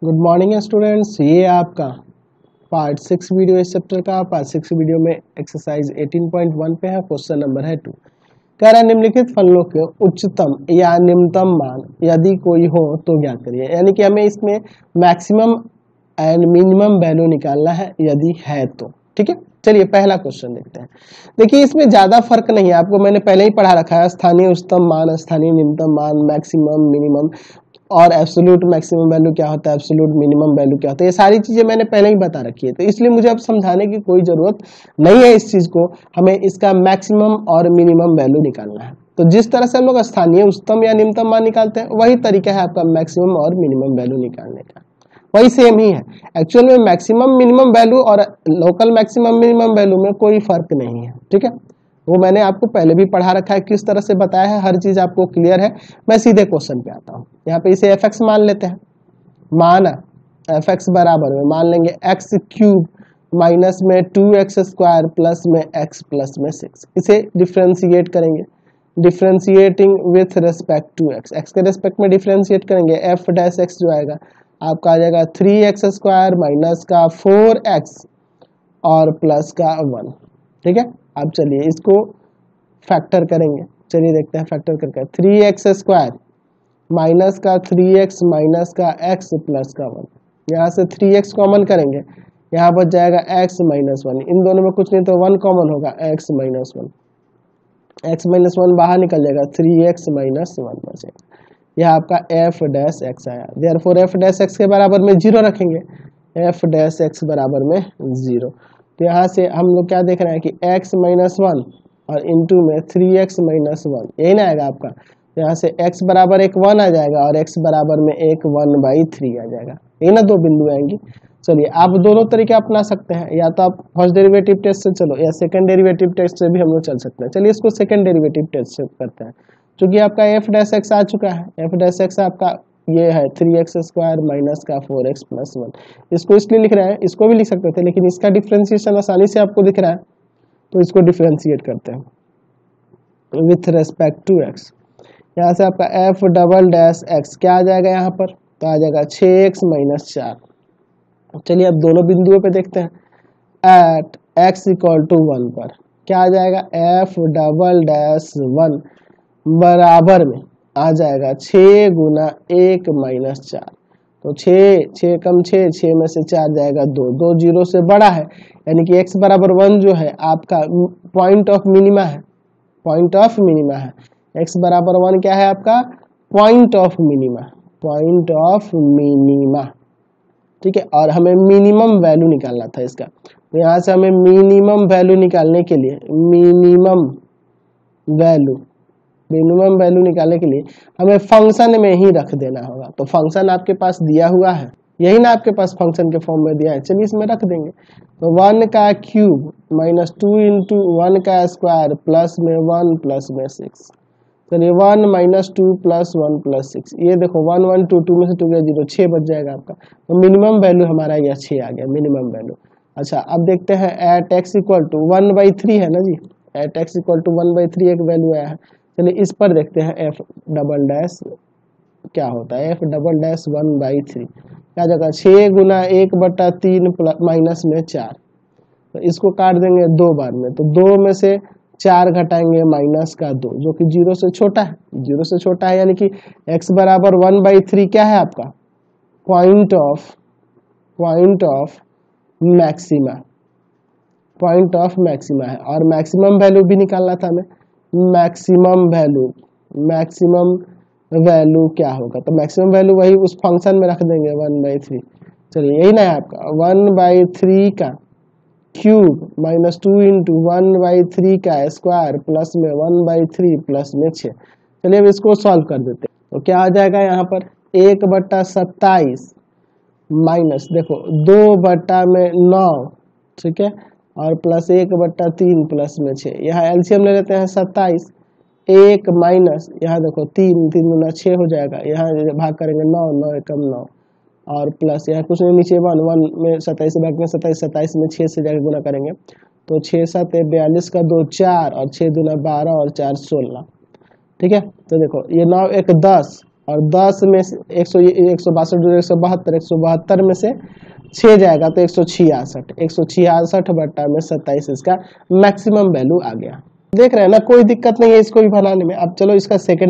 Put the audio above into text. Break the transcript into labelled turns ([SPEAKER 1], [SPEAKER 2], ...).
[SPEAKER 1] Good morning students, ये आपका part 6 video इस चैप्टर का। पार्ट 6 वीडियो में एक्सरसाइज 18.1 पे है। क्वेश्चन नंबर है 2। कह रहा है निम्नलिखित फलनों के उच्चतम या निम्नतम मान यदि कोई हो तो ज्ञात करिए। यानी कि हमें इसमें मैक्सिमम एंड मिनिमम वैल्यू निकालना है यदि है तो। ठीक है, चलिए पहला क्वेश्चन देखते हैं। देखिए इसमें ज्यादा फर्क नहीं है, आपको मैंने पहले ही पढ़ा रखा है। स्थानीय उच्चतम मान, स्थानीय निम्नतम मान, मैक्सिमम, मिनिमम और एब्सोल्यूट मैक्सिमम वैल्यू क्या होता है, एब्सोल्यूट मिनिमम वैल्यू क्या होता है, ये सारी चीजें मैंने पहले ही बता रखी है। तो इसलिए मुझे अब समझाने की कोई जरूरत नहीं है इस चीज को। हमें इसका मैक्सिमम और मिनिमम वैल्यू निकालना है। तो जिस तरह से हम लोग स्थानीय उच्चतम या निम्नतम मान निकालते हैं, वही तरीका है आपका मैक्सिमम और मिनिमम वैल्यू निकालने का, वही सेम ही है। एक्चुअल में मैक्सिमम मिनिमम वैल्यू और लोकल मैक्सिमम मिनिमम वैल्यू में कोई फर्क नहीं है। ठीक है, वो मैंने आपको पहले भी पढ़ा रखा है, किस तरह से बताया है, हर चीज आपको क्लियर है। मैं सीधे क्वेश्चन पे आता हूँ। यहाँ पे इसे fx मान लेते हैं। माना fx बराबर में मान लेंगे एक्स क्यूब माइनस में 2x स्क्वायर प्लस में x प्लस में 6। इसे डिफ्रेंशिएट करेंगे, differentiating with respect to x के रेस्पेक्ट में डिफ्रेंशिएट करेंगे। f डैश x जो आएगा आपका आ जाएगा 3x स्क्वायर माइनस का 4x और प्लस का 1। ठीक है, अब चलिए इसको फैक्टर करेंगे। चलिए देखते हैं फैक्टर करके। 3x स्क्वायर माइनस का 3x माइनस का x प्लस का 1। यहाँ से 3x कॉमन करेंगे, यहाँ बच जाएगा x माइनस 1। इन दोनों में कुछ नहीं तो 1 कॉमन होगा, x माइनस 1। x माइनस 1 बाहर निकल जाएगा, 3x माइनस 1 बचेगा। यह आपका f डैश x आया। देयरफॉर f डैश x के बराबर में 0 रखेंगे, f डैश x बराबर में 0। तो यहाँ से हम लोग क्या देख रहे हैं कि x माइनस 1 और इंटू में 3x माइनस 1, यही ना आएगा आपका। तो यहाँ से x बराबर एक 1 आ जाएगा और x बराबर में एक 1/3 आ जाएगा। यही ना दो बिंदु आएंगी। चलिए आप दोनों तरीके अपना सकते हैं, या तो आप फर्स्ट डेरिवेटिव टेस्ट से चलो या सेकंड डेरिवेटिव टेस्ट से भी हम लोग चल सकते हैं। चलिए इसको सेकंड डेरिवेटिव टेस्ट से करते हैं। क्योंकि आपका f डैश x आ चुका है। f डैश x आपका ये है 3x स्क्वायर माइनस का 4x प्लस 1। इसको इसलिए लिख रहे हैं, इसको भी लिख सकते थे लेकिन इसका डिफ्रेंसिएशन आसानी से आपको दिख रहा है, तो इसको डिफ्रेंशिएट करते हैं विथ रेस्पेक्ट टू x। यहाँ से आपका f डबल डैश x क्या आ जाएगा यहाँ पर, तो आ जाएगा 6x माइनस 4। चलिए अब दोनों बिंदुओं पे देखते हैं। एट x इक्वल टू 1 पर क्या आ जाएगा, f डबल डैश 1 बराबर में आ जाएगा 6 गुना 1 माइनस 4। तो 6 कम 6 में से 4 जाएगा 2 जीरो से बड़ा है, यानी कि x बराबर 1 जो है आपका पॉइंट ऑफ मिनिमा है। पॉइंट ऑफ मिनिमा है x बराबर 1 क्या है आपका, point of minima, point of minima. ठीक है, और हमें मिनिमम वैल्यू निकालना था इसका। तो यहाँ से हमें मिनिमम वैल्यू निकालने के लिए मिनिमम वैल्यू निकालने के लिए हमें फंक्शन में ही रख देना होगा। तो फंक्शन आपके पास दिया हुआ है, यही ना आपके पास फंक्शन के फॉर्म में दिया है। चलिए इसमें रख देंगे। तो 1 का क्यूब माइनस 2 इंटू 1 का स्क्वायर प्लस में 1 प्लस में 6। चलिए 1 माइनस 2 प्लस 1 प्लस 6। ये देखो 1 1 2 2 में से 2 गया 0, 6 बच जाएगा आपका। तो मिनिमम वैल्यू हमारा यह 6 आ गया, मिनिमम वैल्यू। अच्छा अब देखते हैं एट x इक्वल टू 1/3 है ना जी, एट x इक्वल टू 1/3 एक वैल्यू आया है। चलिए इस पर देखते हैं f डबल डैश क्या होता है, f डबल डैश 1/3 क्या जगह 6 गुना 1/3 माइनस में 4। तो इसको काट देंगे 2 बार में, तो 2 में से 4 घटाएंगे माइनस का 2 जो कि 0 से छोटा है, 0 से छोटा है, यानी कि x बराबर 1/3 क्या है आपका, point of maxima, point of maxima है। और मैक्सिमम वैल्यू भी निकालना था हमें। मैक्सिमम वैल्यू क्या होगा, तो मैक्सिमम वैल्यू वही उस फंक्शन में रख देंगे 1/3। चलिए यही ना है आपका 1/3 का क्यूब माइनस 2 इंटू 1/3 का स्क्वायर प्लस में 1/3 प्लस में 6। चलिए अब इसको सॉल्व कर देते हैं। तो क्या आ जाएगा यहाँ पर 1/27 माइनस देखो 2/9, ठीक है, और प्लस 1/3 प्लस में 6। यहाँ एलसीएम ले लेते हैं 27, 1 माइनस यहाँ देखो 3 गुना 6 हो जाएगा, यहाँ भाग करेंगे 9 एकम 9 और प्लस यहाँ कुछ नहीं नीचे 1 में 27 से भाग में 27 में 6 से जाकर गुना करेंगे। तो 6 7 42 का 2 4 और 6 दूना 12 और 4 16। ठीक है, तो देखो ये 9 1 10 और 10 में से 162 में से 6 जाएगा तो 166 बट्टा में 27 इसका मैक्सिमम वैल्यू आ गया। देख रहे हैं ना, कोई दिक्कत नहीं है इसको भी बनाने में। अब चलो इसका सेकंड